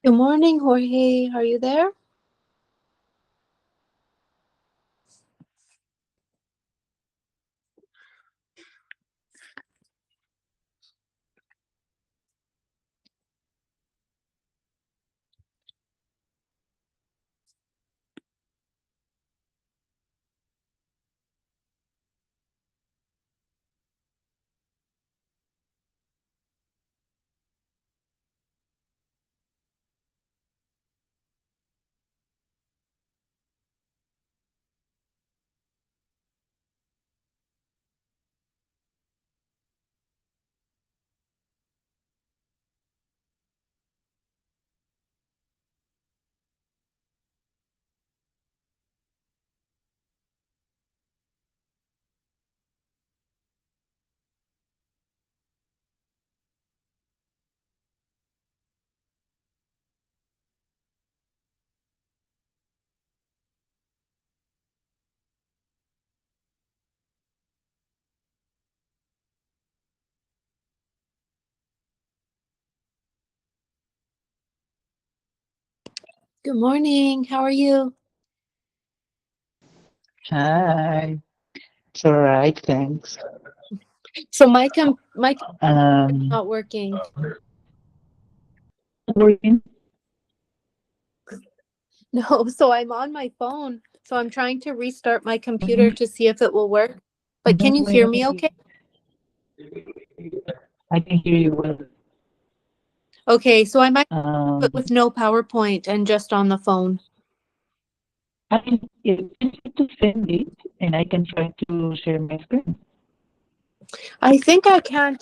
Good morning, Jorge. Are you there? Good morning. How are you? Hi. It's all right, thanks. So my computer is Um, not working. Working? No, so I'm on my phone. So I'm trying to restart my computer Mhm. to see if it will work. But can Don't you hear worry. me okay? I can hear you well. Okay, so I might do it Um, with no PowerPoint and just on the phone. I mean, you can try to send it, and I can try to share my screen. I think I can't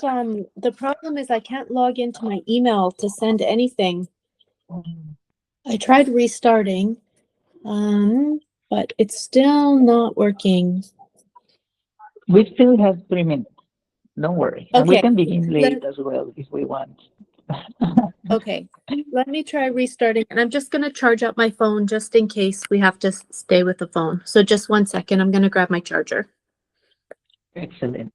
the problem is I can't log into my email to send anything. Um, I tried restarting, but it's still not working. we still have 3 minutes. Don't worry, and we Okay. can begin late Let as well if we want. Okay, let me try restarting, and I'm just gonna charge up my phone just in case we have to stay with the phone. So just 1 second, I'm gonna grab my charger. Excellent.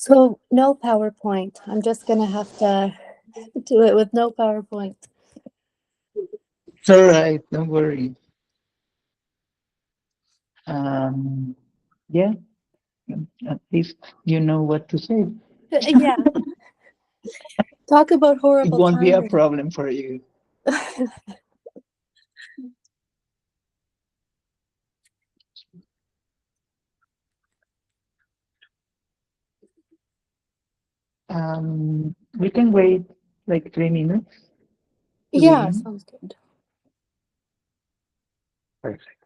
So no PowerPoint. I'm just gonna have to do it with no PowerPoint. It's all right. Don't worry. Yeah. At least you know what to say. Yeah. Talk about It horrible won't be a timing. problem for you. We can wait like 3 minutes to Yeah, begin. sounds good. Perfect.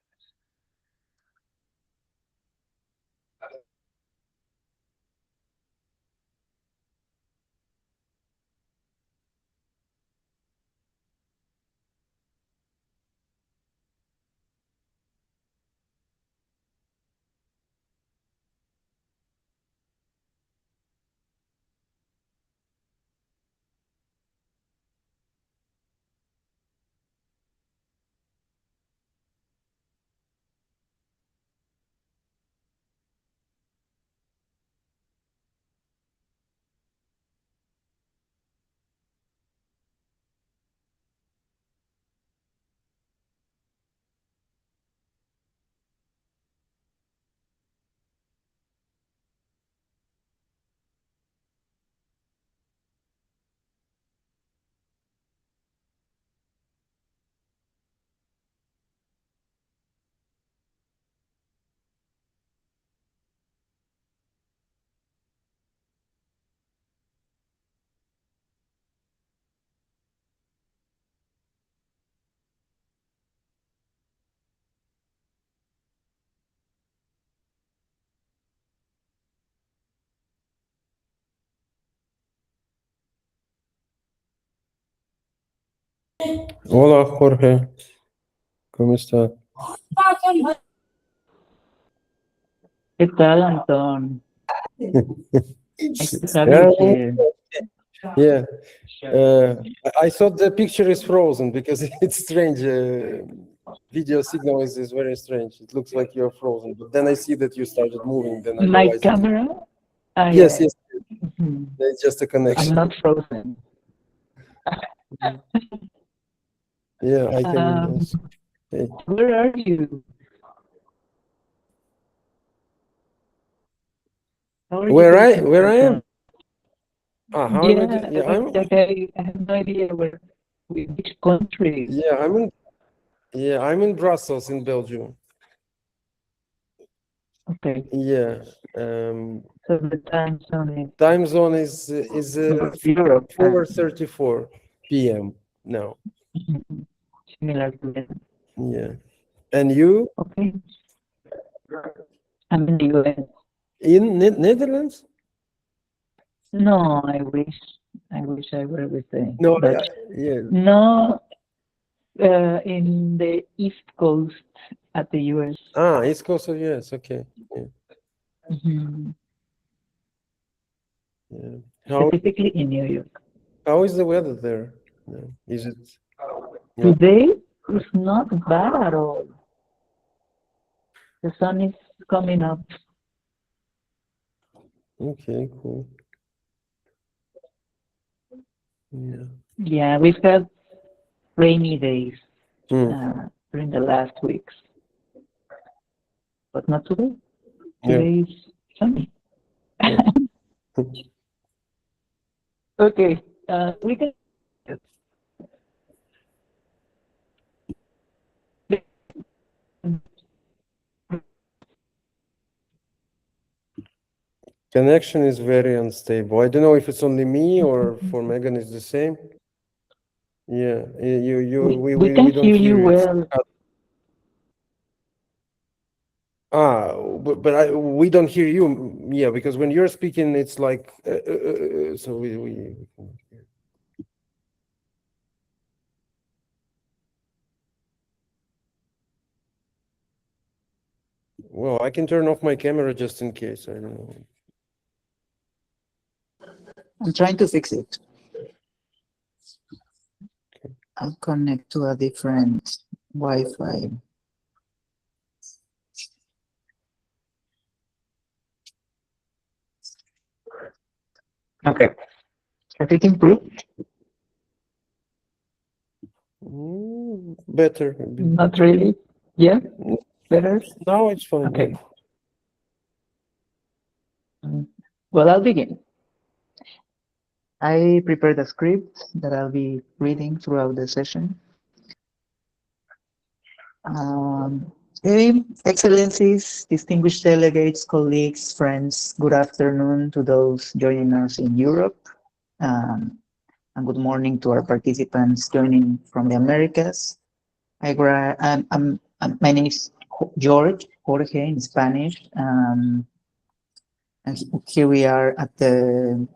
Hola Jorge, ¿cómo está? ¿Qué tal, Anton? Nice to have Yeah, you here. yeah. I thought the picture is frozen because it's strange. Video signal is very strange. It looks like you're frozen, but then I see that you started moving. Then I My realized. camera? Yes, Yeah. yes. Mhm. It's just a I'm connection. not frozen. Yeah, I can. Um, Hey. Where are you? How are you Where I based in am? Belgium? How am I? Yeah, like I have no idea which country. Yeah, I'm in Brussels in Belgium. Okay, Yeah. so the time zone Time zone is is Europe time. 4:34 p.m. now. Mhm. Similar to that. Yeah. And you Okay, I'm in the US. in Netherlands? No, I wish I were with the, No, but yeah. no, in the East Coast, at the US. Ah, East Coast of US. Okay. Yeah. Mhm. Yeah. How Specifically in New York. how is the weather there? Yeah. Is it? Yeah. Today is not bad at all. The sun is coming up. Okay. Cool. Yeah. Yeah, we've had rainy days Hmm. during the last weeks, but not today. Yeah. Today is sunny. Yeah. Okay, we can. Connection is very unstable. I don't know if it's only me or for Megan it's the same. Yeah. We can We don't hear you hear you. It's well. we don't hear you. Yeah, because when you're speaking, it's like so we well, I can turn off my camera just in case. I don't know. I'm trying to fix it. I'll connect to a different Wi-Fi. Okay. Has it improved? Better. A bit Not better. really. Yeah, better. Now it's fine. Okay. Yeah. Well, I'll begin. I prepared a script that I'll be reading throughout the session. Hey, Excellencies, distinguished delegates, colleagues, friends, good afternoon to those joining us in Europe, and good morning to our participants joining from the Americas. My name is Jorge in Spanish, and here we are at the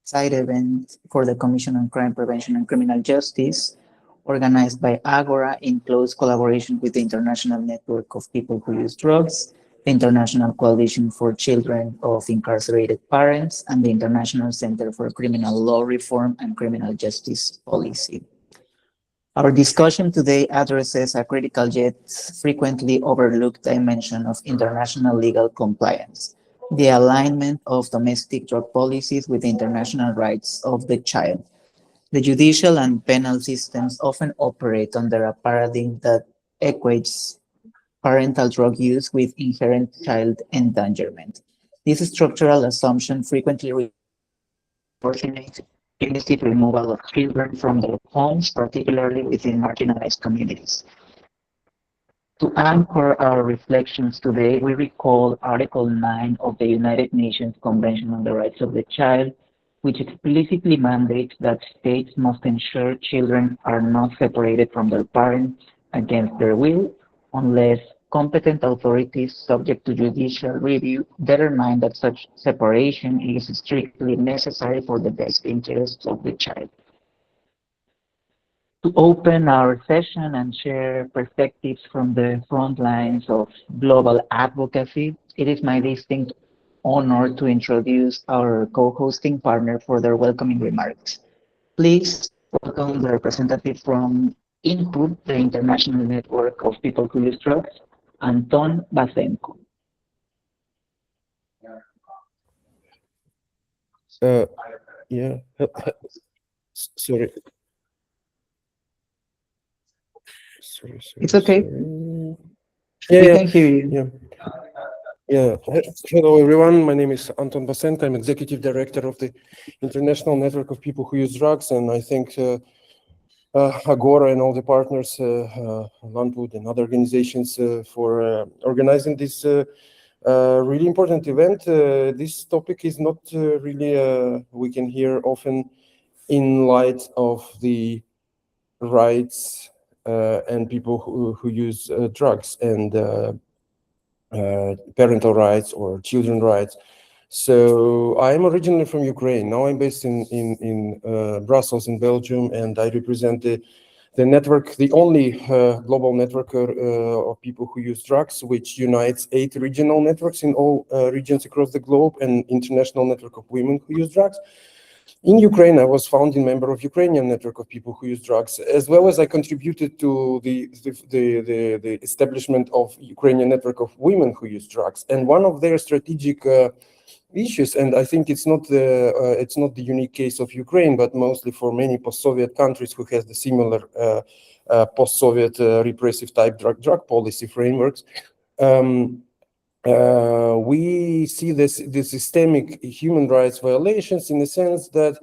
side event for the Commission on Crime Prevention and Criminal Justice, organized by Agora in close collaboration with the International Network of People Who Use Drugs, the International Coalition for Children of Incarcerated Parents, and the International Center for Criminal Law Reform and Criminal Justice Policy. Our discussion today addresses a critical yet frequently overlooked dimension of international legal compliance: the alignment of domestic drug policies with the international rights of the child. The judicial and penal systems often operate under a paradigm that equates parental drug use with inherent child endangerment. This structural assumption frequently unfortunate illicit removal of children from their homes, particularly within marginalized communities. To anchor our reflections today, we recall Article 9 of the United Nations Convention on the Rights of the Child, which explicitly mandates that states must ensure children are not separated from their parents against their will unless competent authorities subject to judicial review determine that such separation is strictly necessary for the best interests of the child. To open our session and share perspectives from the front lines of global advocacy, it is my distinct honor to introduce our co-hosting partner for their welcoming remarks. Please welcome the representative from Input, the international network of people who use drugs, Anton Basenko. Yeah. Sorry. Sorry. It's okay. Sorry. We Yeah. can hear you. Yeah. Yeah. Hello, everyone. My name is Anton Basenko. I'm executive director of the International Network of People Who Use Drugs, and I think Agora and all the partners, Landwood and other organizations, for organizing this really important event. This topic is not really we can hear often in light of the rights and people who use drugs and parental rights or children rights. So I'm originally from Ukraine. Now I'm based in Brussels in Belgium, and I represent the the network, the only global network of people who use drugs, which unites 8 regional networks in all regions across the globe, and international network of women who use drugs. In Ukraine, I was founding member of Ukrainian network of people who use drugs, as well as I contributed to the establishment of Ukrainian network of women who use drugs. And one of their strategic issues, and I think it's not the unique case of Ukraine, but mostly for many post-Soviet countries who has the similar post-Soviet repressive type drug policy frameworks. We see the systemic human rights violations in the sense that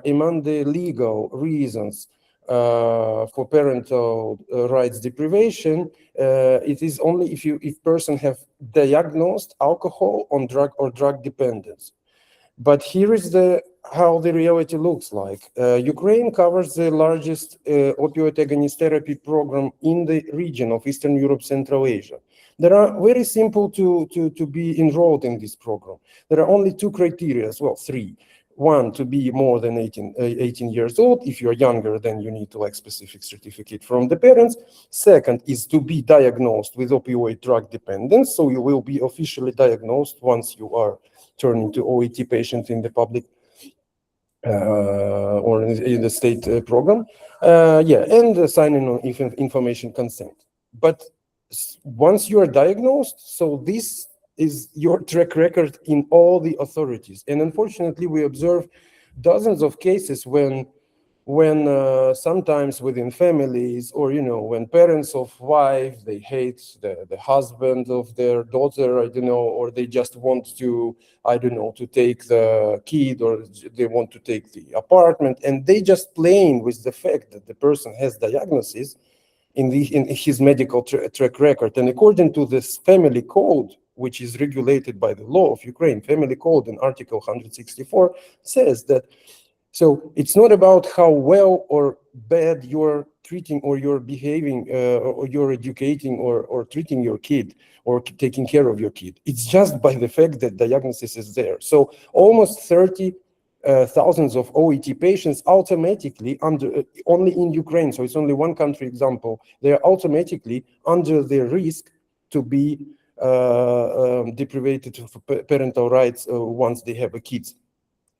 among the legal reasons for parental rights deprivation, it is only if person have diagnosed alcohol on drug or drug dependence. But here is how the reality looks like. Ukraine covers the largest opioid agonist therapy program in the region of Eastern Europe, Central Asia. There are very simple to be enrolled in this program. There are only 2 criteria, well, 3. One, to be more than 18 years old. If you're younger, then you need to like specific certificate from the parents. Second is to be diagnosed with opioid drug dependence. So you will be officially diagnosed once you are turning to OET patient in the public or in the state program. And signing on information consent. But once you are diagnosed, so this is your track record in all the authorities. And unfortunately, we observe dozens of cases when sometimes within families, or when parents of wife, they hate the husband of their daughter, or they just want to, to take the kid, or they want to take the apartment, and they just playing with the fact that the person has diagnosis in his medical track record. And according to this family code, which is regulated by the law of Ukraine, family code in Article 164 says that, so it's not about how well or bad you're treating or you're behaving or you're educating or treating your kid or taking care of your kid. It's just by the fact that diagnosis is there. So almost 30 thousands of OET patients automatically only in Ukraine, so it's only one country example, they are automatically under the risk to be deprived of parental rights once they have a kids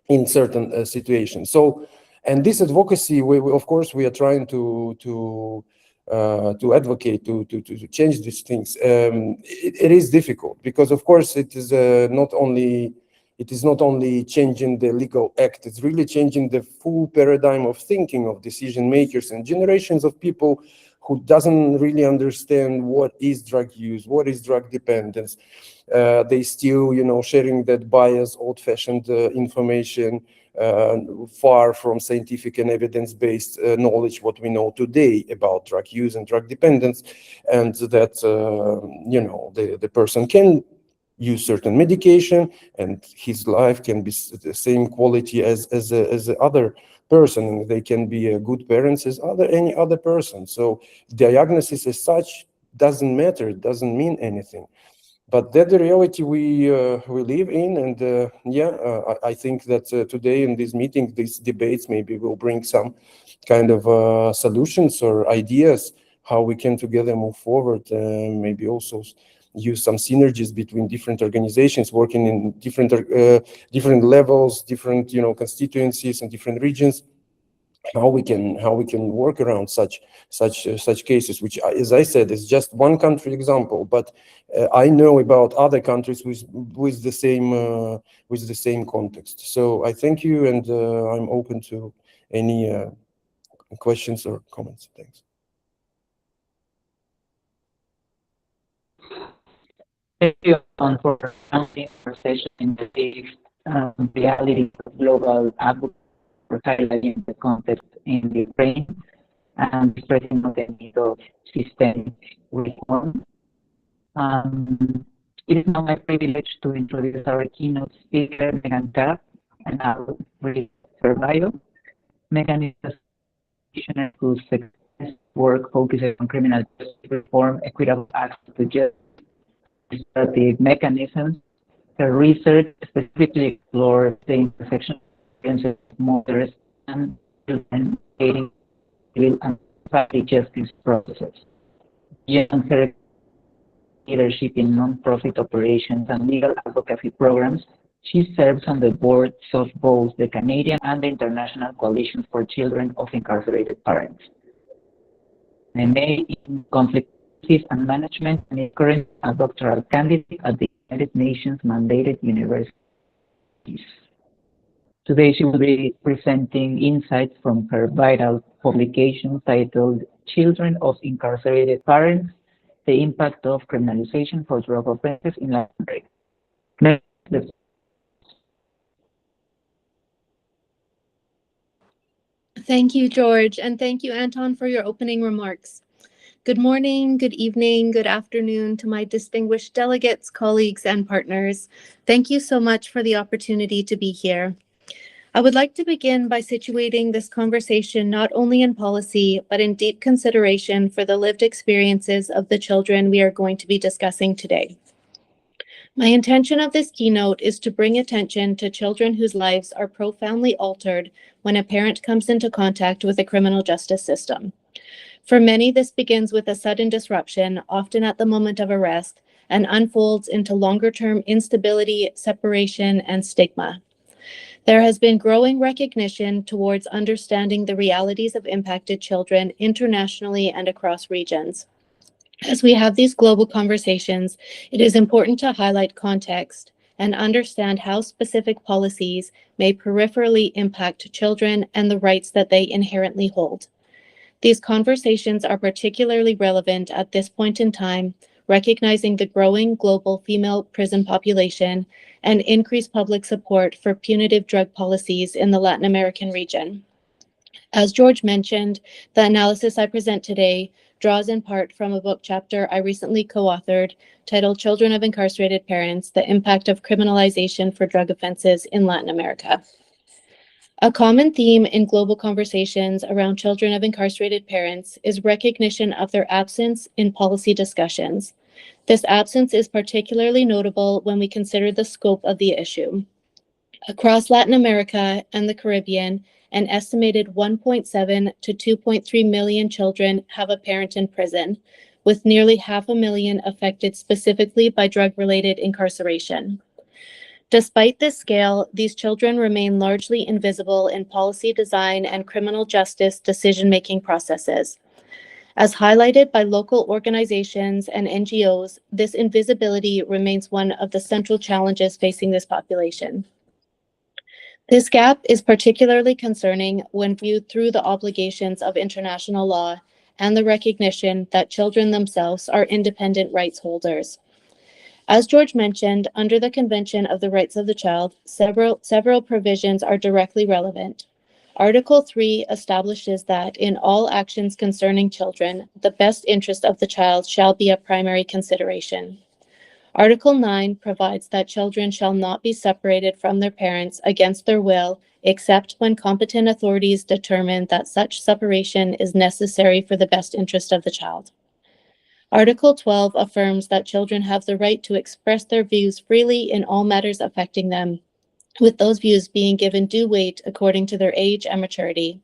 in certain situations. So, and this advocacy, we of course we are trying to advocate to change these things. It is difficult because of course it is not only changing the legal act, it's really changing the full paradigm of thinking of decision makers and generations of people who doesn't really understand what is drug use, what is drug dependence. They still, sharing that biased, old-fashioned information, far from scientific and evidence-based knowledge, what we know today about drug use and drug dependence, and that, the person can use certain medication and his life can be the same quality as the other person. They can be good parents as any other person. So diagnosis as such doesn't matter, it doesn't mean anything. But that's the reality we live in, and I think that today in this meeting, these debates maybe will bring some kind of solutions or ideas how we can together move forward, maybe also use some synergies between different organizations working in different levels, different constituencies and different regions. How we can work around such cases, which, as I said, is just one country example. But I know about other countries with the same context. So I thank you, and I'm open to any questions or comments. Thanks. Thank you for announcing our session in the reality of global advocacy, for highlighting the context in Ukraine and expressing the need of systemic reform. It is now my privilege to introduce our keynote speaker, Megan Tapp, and I will read her bio. Megan is a practitioner whose work focuses on criminal justice reform, equitable access to justice, legislative mechanisms. Her research specifically explores the intersection of mothers and children dating civil and family justice processes. Beyond her leadership in non-profit operations and legal advocacy programs, she serves on the boards of both the Canadian and the International Coalition for Children of Incarcerated Parents, MA in conflict and management, and is currently a doctoral candidate at the United Nations mandated universities. Today she will be presenting insights from her vital publication titled Children of Incarcerated Parents, the Impact of Criminalization for Drug Offenses in Latin America. Thank you, George, and thank you, Anton, for your opening remarks. Good morning, good evening, good afternoon to my distinguished delegates, colleagues, and partners. Thank you so much for the opportunity to be here. I would like to begin by situating this conversation not only in policy, but in deep consideration for the lived experiences of the children we are going to be discussing today. My intention of this keynote is to bring attention to children whose lives are profoundly altered when a parent comes into contact with the criminal justice system. For many, this begins with a sudden disruption, often at the moment of arrest, and unfolds into longer-term instability, separation, and stigma. There has been growing recognition towards understanding the realities of impacted children internationally and across regions. As we have these global conversations, it is important to highlight context and understand how specific policies may peripherally impact children and the rights that they inherently hold. These conversations are particularly relevant at this point in time, recognizing the growing global female prison population and increased public support for punitive drug policies in the Latin American region. As George mentioned, the analysis I present today draws in part from a book chapter I recently co-authored titled Children of Incarcerated Parents, the Impact of Criminalization for Drug Offenses in Latin America. A common theme in global conversations around children of incarcerated parents is recognition of their absence in policy discussions. This absence is particularly notable when we consider the scope of the issue. Across Latin America and the Caribbean, an estimated 1.7 to 2.3 million children have a parent in prison, with nearly 500,000 affected specifically by drug-related incarceration. Despite this scale, these children remain largely invisible in policy design and criminal justice decision-making processes. As highlighted by local organizations and NGOs, this invisibility remains one of the central challenges facing this population. This gap is particularly concerning when viewed through the obligations of international law and the recognition that children themselves are independent rights holders. As George mentioned, under the Convention of the Rights of the Child, several provisions are directly relevant. Article 3 establishes that in all actions concerning children, the best interest of the child shall be a primary consideration. Article 9 provides that children shall not be separated from their parents against their will, except when competent authorities determine that such separation is necessary for the best interest of the child. Article 12 affirms that children have the right to express their views freely in all matters affecting them, with those views being given due weight according to their age and maturity.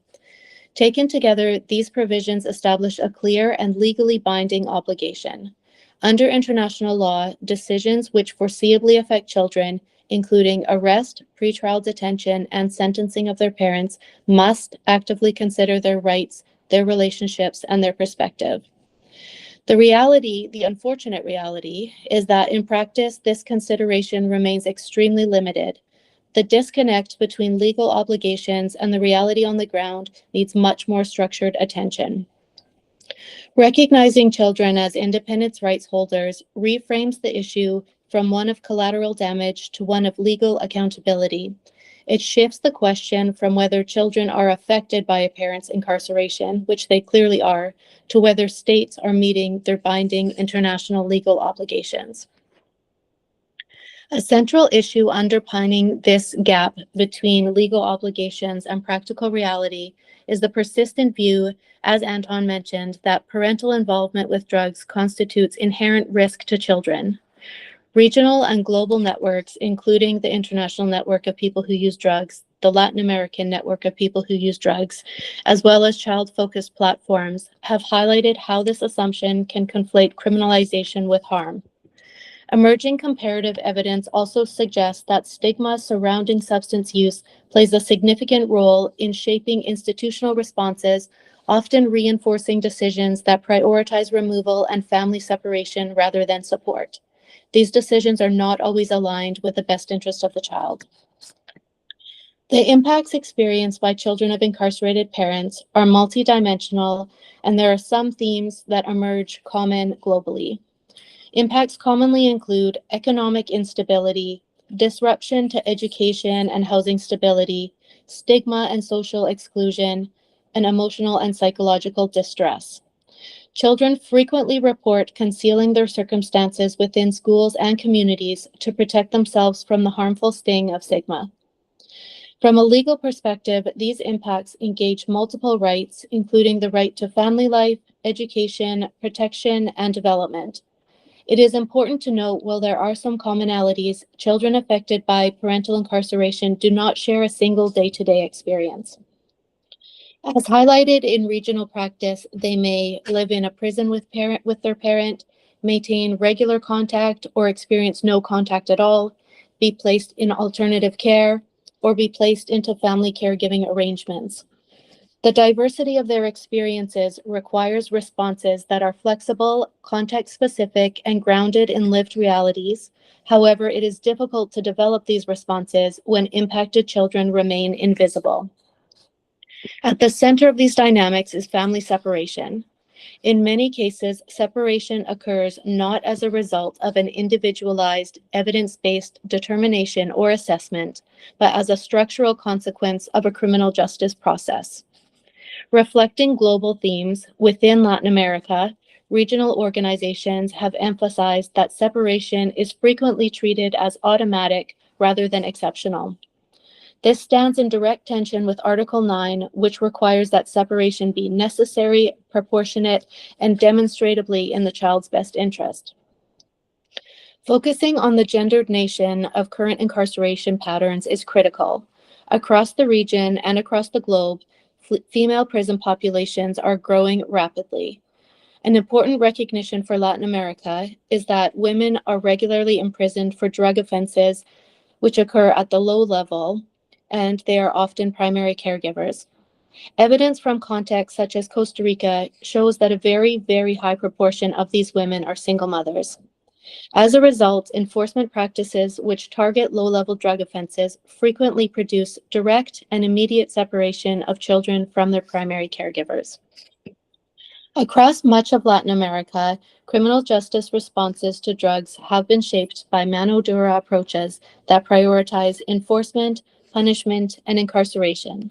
Taken together, these provisions establish a clear and legally binding obligation. Under international law, decisions which foreseeably affect children, including arrest, pretrial detention, and sentencing of their parents, must actively consider their rights, their relationships, and their perspective. The unfortunate reality, is that in practice, this consideration remains extremely limited. The disconnect between legal obligations and the reality on the ground needs much more structured attention. Recognizing children as independent rights holders reframes the issue from one of collateral damage to one of legal accountability. It shifts the question from whether children are affected by a parent's incarceration, which they clearly are, to whether states are meeting their binding international legal obligations. A central issue underpinning this gap between legal obligations and practical reality is the persistent view, as Anton mentioned, that parental involvement with drugs constitutes inherent risk to children. Regional and global networks, including the International Network of People Who Use Drugs, the Latin American Network of People Who Use Drugs, as well as child-focused platforms, have highlighted how this assumption can conflate criminalization with harm. Emerging comparative evidence also suggests that stigma surrounding substance use plays a significant role in shaping institutional responses, often reinforcing decisions that prioritize removal and family separation rather than support. These decisions are not always aligned with the best interest of the child. The impacts experienced by children of incarcerated parents are multidimensional, and there are some themes that emerge common globally. Impacts commonly include economic instability, disruption to education and housing stability, stigma and social exclusion, and emotional and psychological distress. Children frequently report concealing their circumstances within schools and communities to protect themselves from the harmful sting of stigma. From a legal perspective, these impacts engage multiple rights, including the right to family life, education, protection, and development. It is important to note, while there are some commonalities, children affected by parental incarceration do not share a single day-to-day experience. As highlighted in regional practice, they may live in a prison with their parent, maintain regular contact or experience no contact at all, be placed in alternative care, or be placed into family caregiving arrangements. The diversity of their experiences requires responses that are flexible, context-specific, and grounded in lived realities. However, it is difficult to develop these responses when impacted children remain invisible. At the center of these dynamics is family separation. In many cases, separation occurs not as a result of an individualized, evidence-based determination or assessment, but as a structural consequence of a criminal justice process. Reflecting global themes within Latin America, regional organizations have emphasized that separation is frequently treated as automatic rather than exceptional. This stands in direct tension with Article 9, which requires that separation be necessary, proportionate, and demonstrably in the child's best interest. Focusing on the gendered nation of current incarceration patterns is critical. Across the region and across the globe, female prison populations are growing rapidly. An important recognition for Latin America is that women are regularly imprisoned for drug offenses which occur at the low level, and they are often primary caregivers. Evidence from contexts such as Costa Rica shows that a very, very high proportion of these women are single mothers. As a result, enforcement practices which target low-level drug offenses frequently produce direct and immediate separation of children from their primary caregivers. Across much of Latin America, criminal justice responses to drugs have been shaped by mano dura approaches that prioritize enforcement, punishment, and incarceration.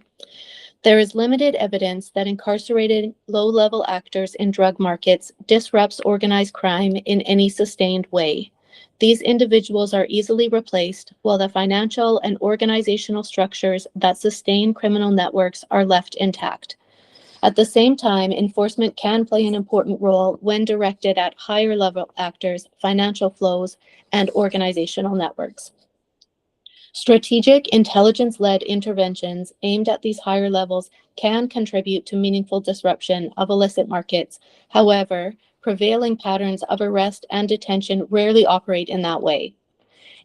There is limited evidence that incarcerated low-level actors in drug markets disrupts organized crime in any sustained way. These individuals are easily replaced, while the financial and organizational structures that sustain criminal networks are left intact. At the same time, enforcement can play an important role when directed at higher-level actors, financial flows, and organizational networks. Strategic, intelligence-led interventions aimed at these higher levels can contribute to meaningful disruption of illicit markets. However, prevailing patterns of arrest and detention rarely operate in that way.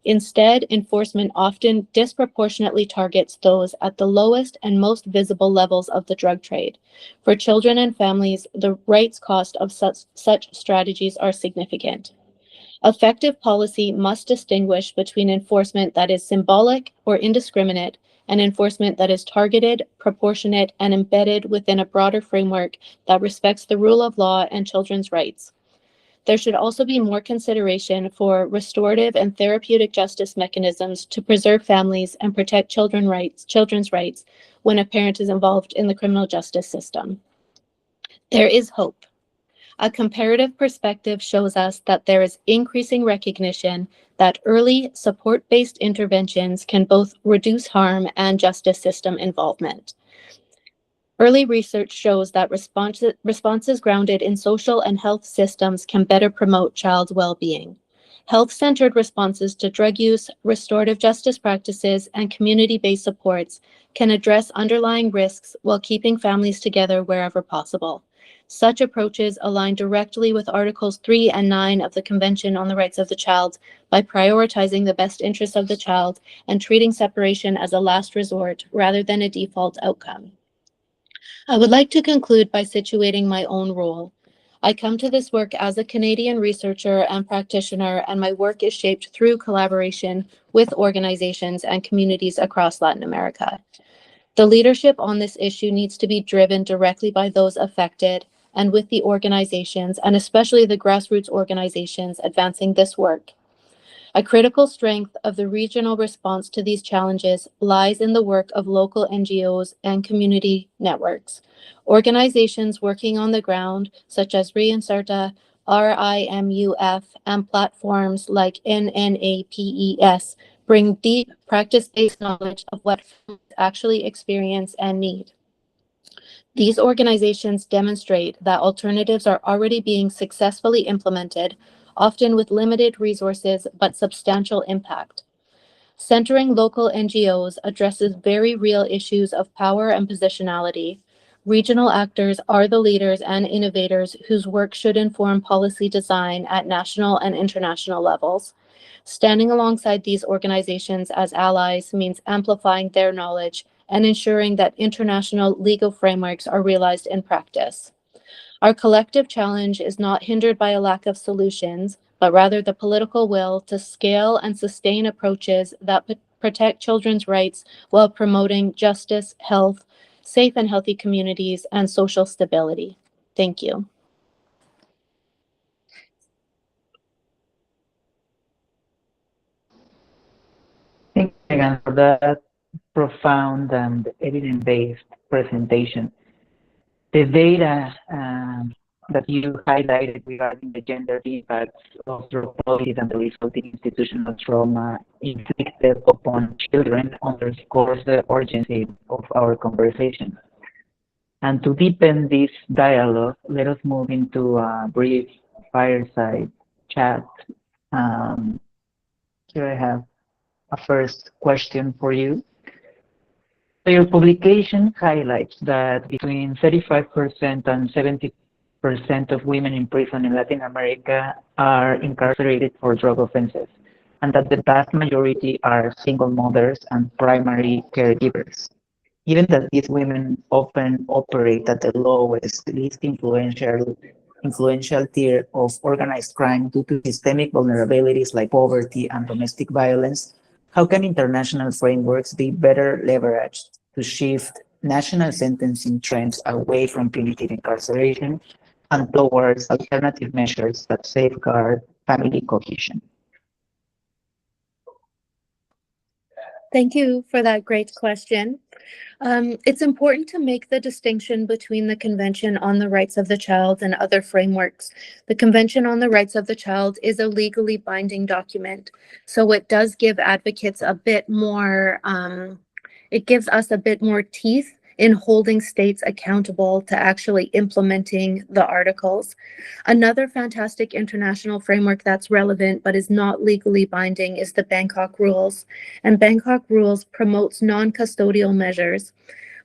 Instead, enforcement often disproportionately targets those at the lowest and most visible levels of the drug trade. For children and families, the rights cost of such strategies are significant. Effective policy must distinguish between enforcement that is symbolic or indiscriminate and enforcement that is targeted, proportionate, and embedded within a broader framework that respects the rule of law and children's rights. There should also be more consideration for restorative and therapeutic justice mechanisms to preserve families and protect children's rights when a parent is involved in the criminal justice system. There is hope. A comparative perspective shows us that there is increasing recognition that early support-based interventions can both reduce harm and justice system involvement. Early research shows that responses grounded in social and health systems can better promote child well-being. Health-centered responses to drug use, restorative justice practices, and community-based supports can address underlying risks while keeping families together wherever possible. Such approaches align directly with Articles 3 and 9 of the Convention on the Rights of the Child by prioritizing the best interests of the child and treating separation as a last resort rather than a default outcome. I would like to conclude by situating my own role. I come to this work as a Canadian researcher and practitioner, and my work is shaped through collaboration with organizations and communities across Latin America. The leadership on this issue needs to be driven directly by those affected and with the organizations, and especially the grassroots organizations advancing this work. A critical strength of the regional response to these challenges lies in the work of local NGOs and community networks. Organizations working on the ground, such as Reinserta, RIMUF, and platforms like NNAPES, bring deep practice-based knowledge of what families actually experience and need. These organizations demonstrate that alternatives are already being successfully implemented, often with limited resources but substantial impact. Centering local NGOs addresses very real issues of power and positionality. Regional actors are the leaders and innovators whose work should inform policy design at national and international levels. Standing alongside these organizations as allies means amplifying their knowledge and ensuring that international legal frameworks are realized in practice. Our collective challenge is not hindered by a lack of solutions, but rather the political will to scale and sustain approaches that protect children's rights while promoting justice, health, safe and healthy communities, and social stability. Thank you. Thank you, Megan, for that profound and evidence-based presentation. The data that you highlighted regarding the gender impacts of drug policies and the resulting institutional trauma inflicted upon children underscores the urgency of our conversation. And to deepen this dialogue, let us move into a brief fireside chat. Here I have a first question for you. So your publication highlights that between 35% and 70% of women in prison in Latin America are incarcerated for drug offenses, and that the vast majority are single mothers and primary caregivers. Given that these women often operate at the lowest, least influential tier of organized crime due to systemic vulnerabilities like poverty and domestic violence, how can international frameworks be better leveraged to shift national sentencing trends away from punitive incarceration and towards alternative measures that safeguard family cohesion? Thank you for that great question. It's important to make the distinction between the Convention on the Rights of the Child and other frameworks. The Convention on the Rights of the Child is a legally binding document, so it does give advocates a bit more, it gives us a bit more teeth in holding states accountable to actually implementing the articles. Another fantastic international framework that's relevant but is not legally binding is the Bangkok Rules. And Bangkok Rules promotes non-custodial measures.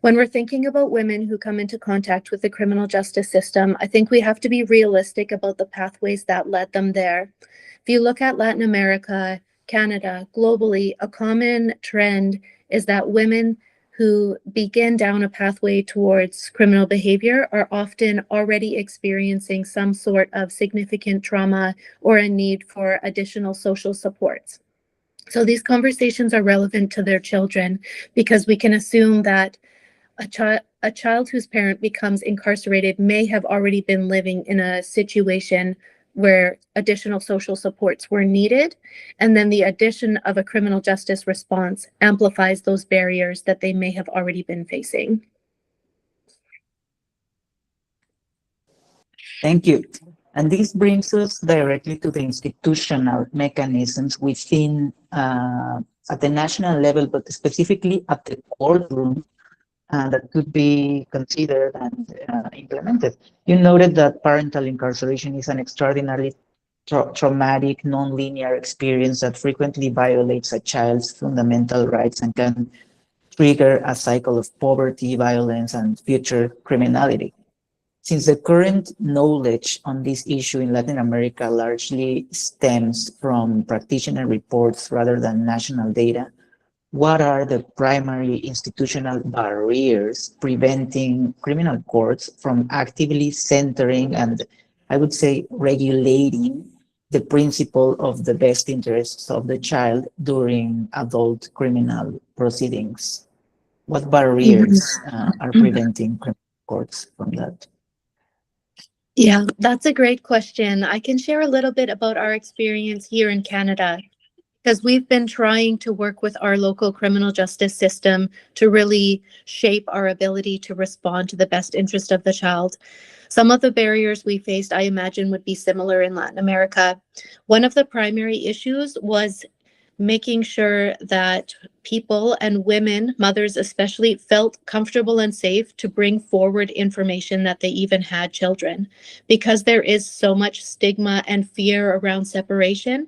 When we're thinking about women who come into contact with the criminal justice system, I think we have to be realistic about the pathways that led them there. If you look at Latin America, Canada, globally, a common trend is that women who begin down a pathway towards criminal behavior are often already experiencing some sort of significant trauma or a need for additional social supports. So these conversations are relevant to their children because we can assume that a child whose parent becomes incarcerated may have already been living in a situation where additional social supports were needed, and then the addition of a criminal justice response amplifies those barriers that they may have already been facing. Thank you. And this brings us directly to the institutional mechanisms within, at the national level, but specifically at the courtroom, that could be considered and implemented. You noted that parental incarceration is an extraordinarily traumatic, non-linear experience that frequently violates a child's fundamental rights and can trigger a cycle of poverty, violence, and future criminality. Since the current knowledge on this issue in Latin America largely stems from practitioner reports rather than national data, what are the primary institutional barriers preventing criminal courts from actively centering and, I would say, regulating the principle of the best interests of the child during adult criminal proceedings? What barriers are preventing criminal courts from that? Yeah, that's a great question. I can share a little bit about our experience here in Canada, because we've been trying to work with our local criminal justice system to really shape our ability to respond to the best interest of the child. Some of the barriers we faced, I imagine, would be similar in Latin America. One of the primary issues was making sure that people and women, mothers especially, felt comfortable and safe to bring forward information that they even had children. Because there is so much stigma and fear around separation,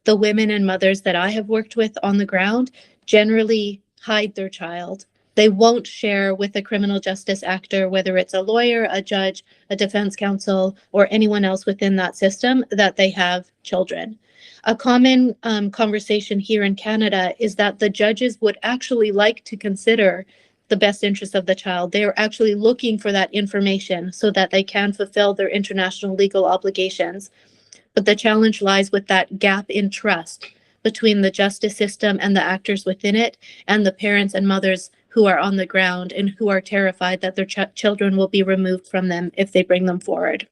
the women and mothers that I have worked with on the ground generally hide their child. They won't share with a criminal justice actor, whether it's a lawyer, a judge, a defense counsel, or anyone else within that system, that they have children. A common conversation here in Canada is that the judges would actually like to consider the best interest of the child. They are actually looking for that information so that they can fulfill their international legal obligations. But the challenge lies with that gap in trust between the justice system and the actors within it, and the parents and mothers who are on the ground and who are terrified that their children will be removed from them if they bring them forward.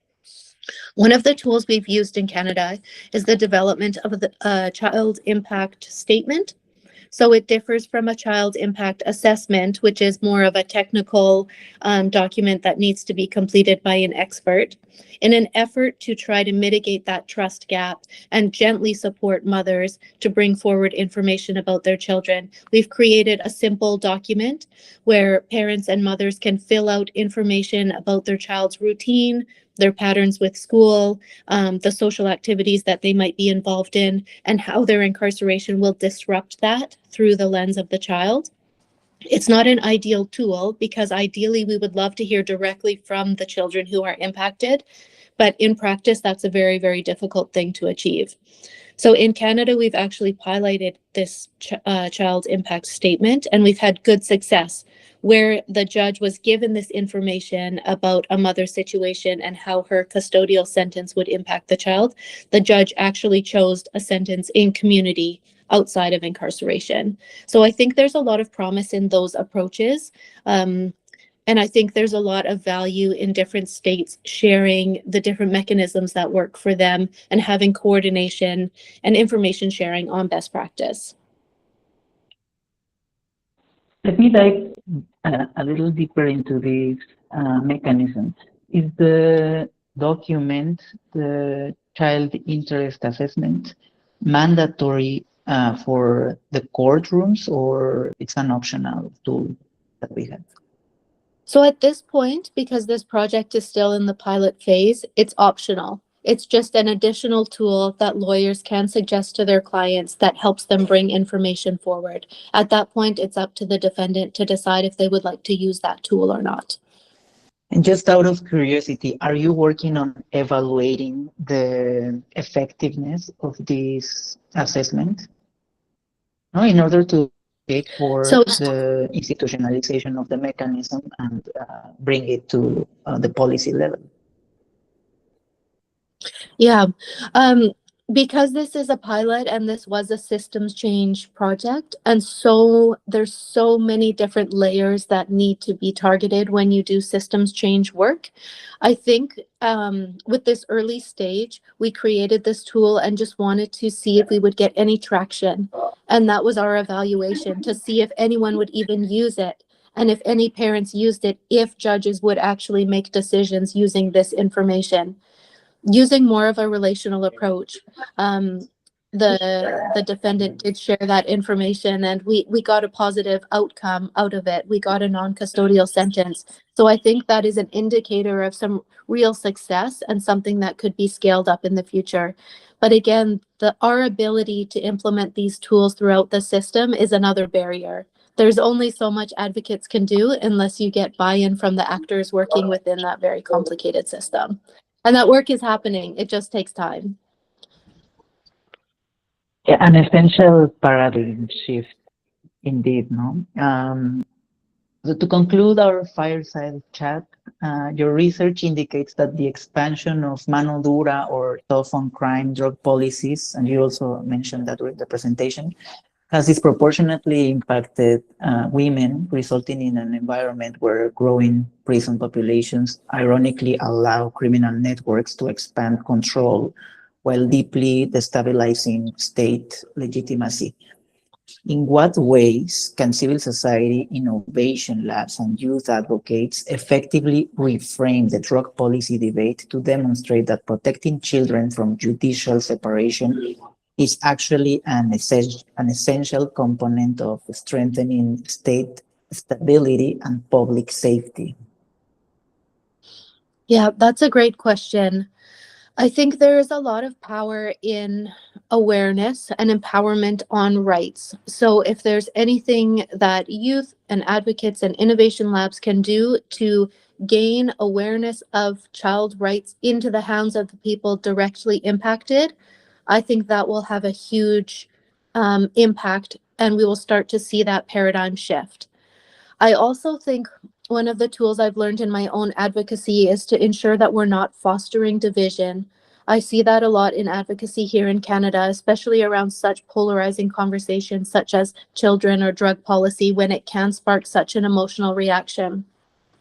One of the tools we've used in Canada is the development of the child impact statement. So it differs from a child impact assessment, which is more of a technical document that needs to be completed by an expert. In an effort to try to mitigate that trust gap and gently support mothers to bring forward information about their children, we've created a simple document where parents and mothers can fill out information about their child's routine, their patterns with school, the social activities that they might be involved in, and how their incarceration will disrupt that through the lens of the child. It's not an ideal tool because ideally we would love to hear directly from the children who are impacted, but in practice, that's a very, very difficult thing to achieve. So in Canada, we've actually piloted this child impact statement, and we've had good success where the judge was given this information about a mother's situation and how her custodial sentence would impact the child. The judge actually chose a sentence in community outside of incarceration. So I think there's a lot of promise in those approaches. And I think there's a lot of value in different states sharing the different mechanisms that work for them and having coordination and information sharing on best practice. Let me dive a little deeper into these mechanisms. Is the document, the child interest assessment, mandatory for the courtrooms, or it's an optional tool that we have? So at this point, because this project is still in the pilot phase, it's optional. It's just an additional tool that lawyers can suggest to their clients that helps them bring information forward. At that point, it's up to the defendant to decide if they would like to use that tool or not. And just out of curiosity, are you working on evaluating the effectiveness of this assessment? No, in order to wait for the institutionalization of the mechanism and bring it to the policy level. Yeah, because this is a pilot and this was a systems change project, and so there's so many different layers that need to be targeted when you do systems change work. I think with this early stage, we created this tool and just wanted to see if we would get any traction. And that was our evaluation, to see if anyone would even use it. And if any parents used it, if judges would actually make decisions using this information. Using more of a relational approach. the defendant did share that information, and we got a positive outcome out of it. We got a non-custodial sentence. So I think that is an indicator of some real success and something that could be scaled up in the future. But again, our ability to implement these tools throughout the system is another barrier. There's only so much advocates can do unless you get buy-in from the actors working within that very complicated system. And that work is happening. It just takes time. Yeah, an essential paradigm shift indeed, no? So to conclude our fireside chat, your research indicates that the expansion of mano dura or tough on crime drug policies, and you also mentioned that during the presentation, has disproportionately impacted women, resulting in an environment where growing prison populations ironically allow criminal networks to expand control while deeply destabilizing state legitimacy. In what ways can civil society, innovation labs, and youth advocates effectively reframe the drug policy debate to demonstrate that protecting children from judicial separation is actually an essential component of strengthening state stability and public safety? Yeah, that's a great question. I think there is a lot of power in awareness and empowerment on rights. So if there's anything that youth and advocates and innovation labs can do to gain awareness of child rights into the hands of the people directly impacted, I think that will have a huge impact, and we will start to see that paradigm shift. I also think one of the tools I've learned in my own advocacy is to ensure that we're not fostering division. I see that a lot in advocacy here in Canada, especially around such polarizing conversations such as children or drug policy, when it can spark such an emotional reaction.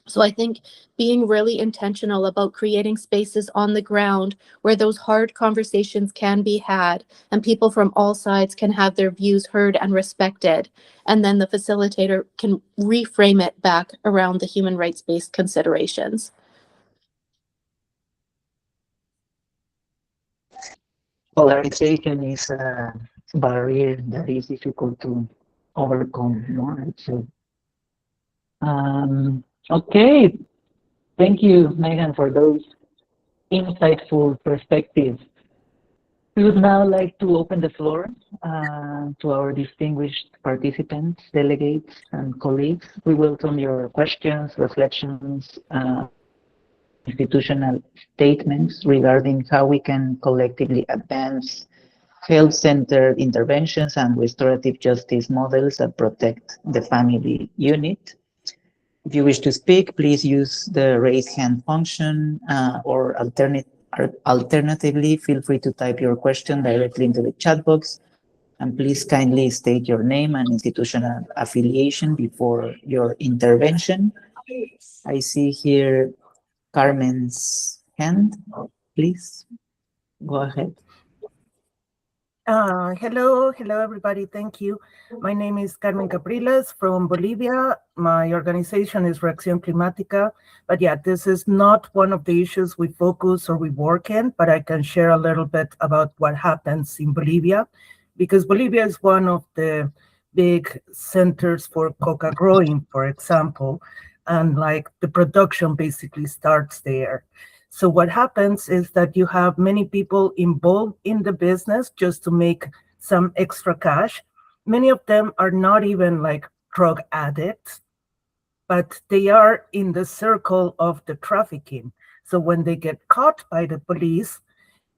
So I think being really intentional about creating spaces on the ground where those hard conversations can be had and people from all sides can have their views heard and respected. And then the facilitator can reframe it back around the human rights-based considerations. Polarization is a barrier that is difficult to overcome. No? So, okay, thank you, Megan, for those insightful perspectives. We would now like to open the floor to our distinguished participants, delegates, and colleagues. We welcome your questions, reflections, institutional statements regarding how we can collectively advance health-centered interventions and restorative justice models that protect the family unit. If you wish to speak, please use the raise hand function, or alternatively, feel free to type your question directly into the chat box. And please kindly state your name and institutional affiliation before your intervention. I see here Carmen's hand. Please go ahead. Hello, everybody. Thank you. My name is Carmen Capriles from Bolivia. My organization is Reacción Climática. But yeah, this is not one of the issues we focus or we work in, but I can share a little bit about what happens in Bolivia, because Bolivia is one of the big centers for coca growing, for example, and like the production basically starts there. So what happens is that you have many people involved in the business just to make some extra cash. Many of them are not even like drug addicts, but they are in the circle of the trafficking. So when they get caught by the police,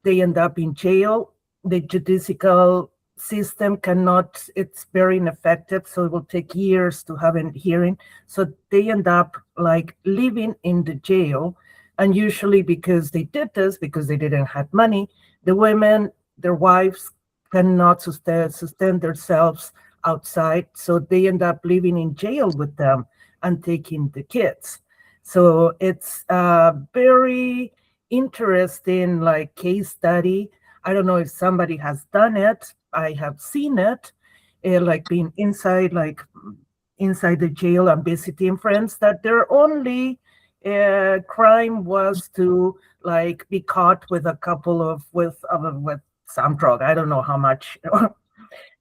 they end up in jail. The judicial system cannot, it's very ineffective, so it will take years to have a hearing. So they end up like living in the jail. And usually because they did this, because they didn't have money, the women, their wives cannot sustain themselves outside. So they end up living in jail with them and taking the kids. So it's a very interesting like case study. I don't know if somebody has done it. I have seen it, like being inside the jail and visiting friends, that their only crime was to like be caught with a couple of with some drug. I don't know how much,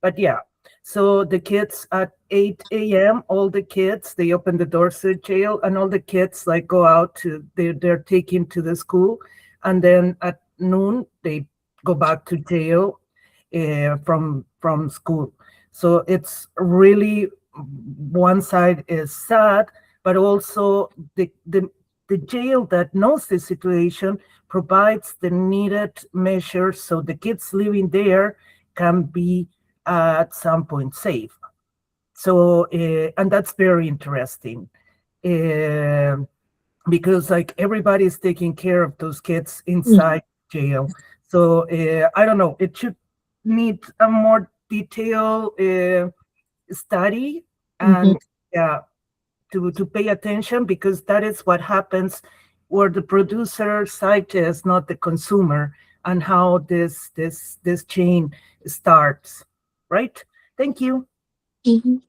but yeah. So the kids at 8 a.m., all the kids, they open the doors to the jail, and all the kids like go out to, they're taken to the school, and then at noon they go back to jail from school. So it's really, one side is sad, but also the jail that knows the situation provides the needed measures so the kids living there can be at some point safe. So, and that's very interesting. Because like everybody's taking care of those kids inside jail. So I don't know, it should need a more detailed study, and yeah, to pay attention, because that is what happens where the producer side is not the consumer, and how this chain starts, right? Thank you. Mhm.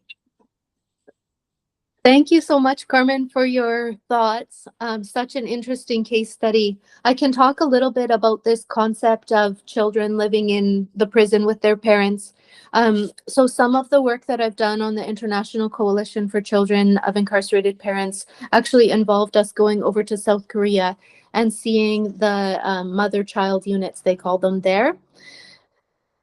Thank you so much, Carmen, for your thoughts. Such an interesting case study. I can talk a little bit about this concept of children living in the prison with their parents. So some of the work that I've done on the International Coalition for Children of Incarcerated Parents actually involved us going over to South Korea and seeing the mother-child units, they call them there.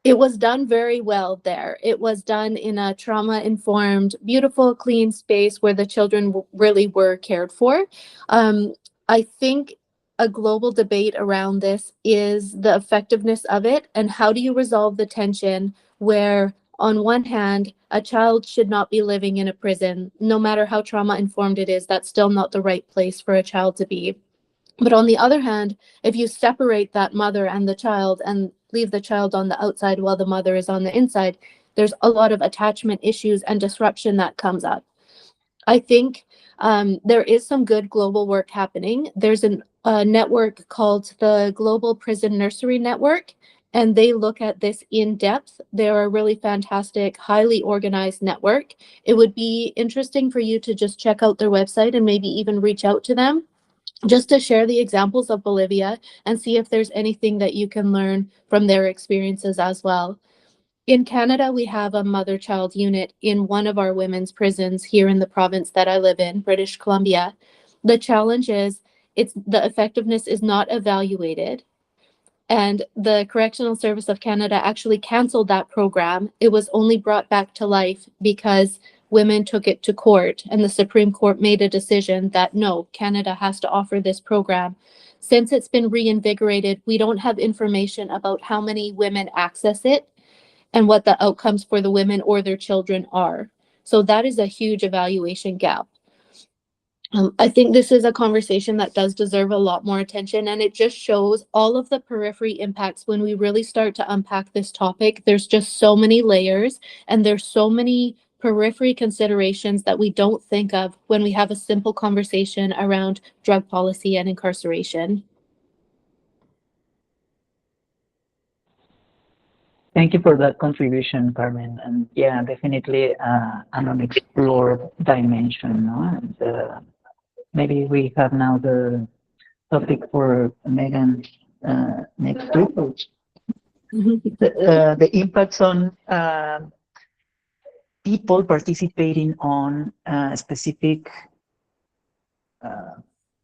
It was done very well there. It was done in a trauma-informed, beautiful, clean space where the children really were cared for. I think a global debate around this is the effectiveness of it, and how do you resolve the tension where, on one hand, a child should not be living in a prison. No matter how trauma-informed it is, that's still not the right place for a child to be. But on the other hand, if you separate that mother and the child and leave the child on the outside while the mother is on the inside, there's a lot of attachment issues and disruption that comes up. I think there is some good global work happening. There's a network called the Global Prison Nursery Network, and they look at this in depth. They're a really fantastic, highly organized network. It would be interesting for you to just check out their website and maybe even reach out to them, just to share the examples of Bolivia and see if there's anything that you can learn from their experiences as well. In Canada, we have a mother-child unit in one of our women's prisons here in the province that I live in, British Columbia. The challenge is the effectiveness is not evaluated. And the Correctional Service of Canada actually canceled that program. It was only brought back to life because women took it to court, and the Supreme Court made a decision that no, Canada has to offer this program. Since it's been reinvigorated, we don't have information about how many women access it and what the outcomes for the women or their children are. So that is a huge evaluation gap. I think this is a conversation that does deserve a lot more attention, and it just shows all of the periphery impacts when we really start to unpack this topic. There's just so many layers, and there's so many periphery considerations that we don't think of when we have a simple conversation around drug policy and incarceration. Thank you for that contribution, Carmen. And yeah, definitely an unexplored dimension. No? And maybe we have now the topic for Megan next week. The impacts on people participating on specific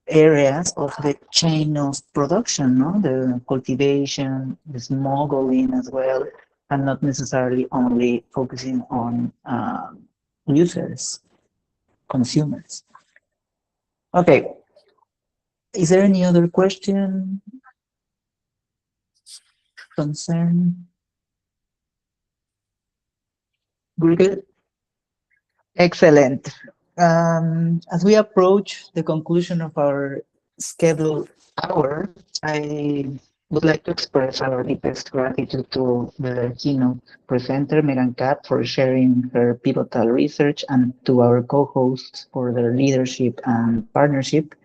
areas of the chain of production, no? The cultivation, the smuggling as well, and not necessarily only focusing on users, consumers. Okay. Is there any other question, concern? Good. Excellent. As we approach the conclusion of our scheduled hour, I would like to express our deepest gratitude to the keynote presenter, Megan Kapp, for sharing her pivotal research, and to our co-hosts for their leadership and partnership.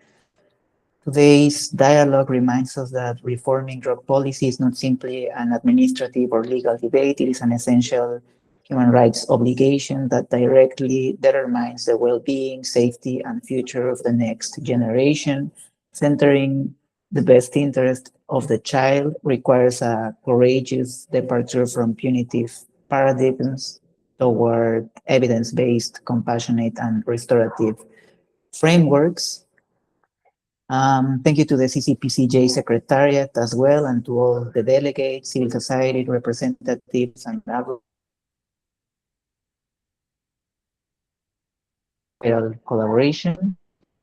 Today's dialogue reminds us that reforming drug policy is not simply an administrative or legal debate. It is an essential human rights obligation that directly determines the well-being, safety, and future of the next generation, centering the best interest of the child requires a courageous departure from punitive paradigms toward evidence-based, compassionate, and restorative frameworks. Thank you to the CCPCJ Secretariat as well, and to all the delegates, civil society representatives, and collaboration.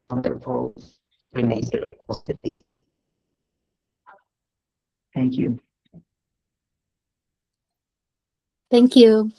Wonderful remainder of the day. Thank you. Thank you.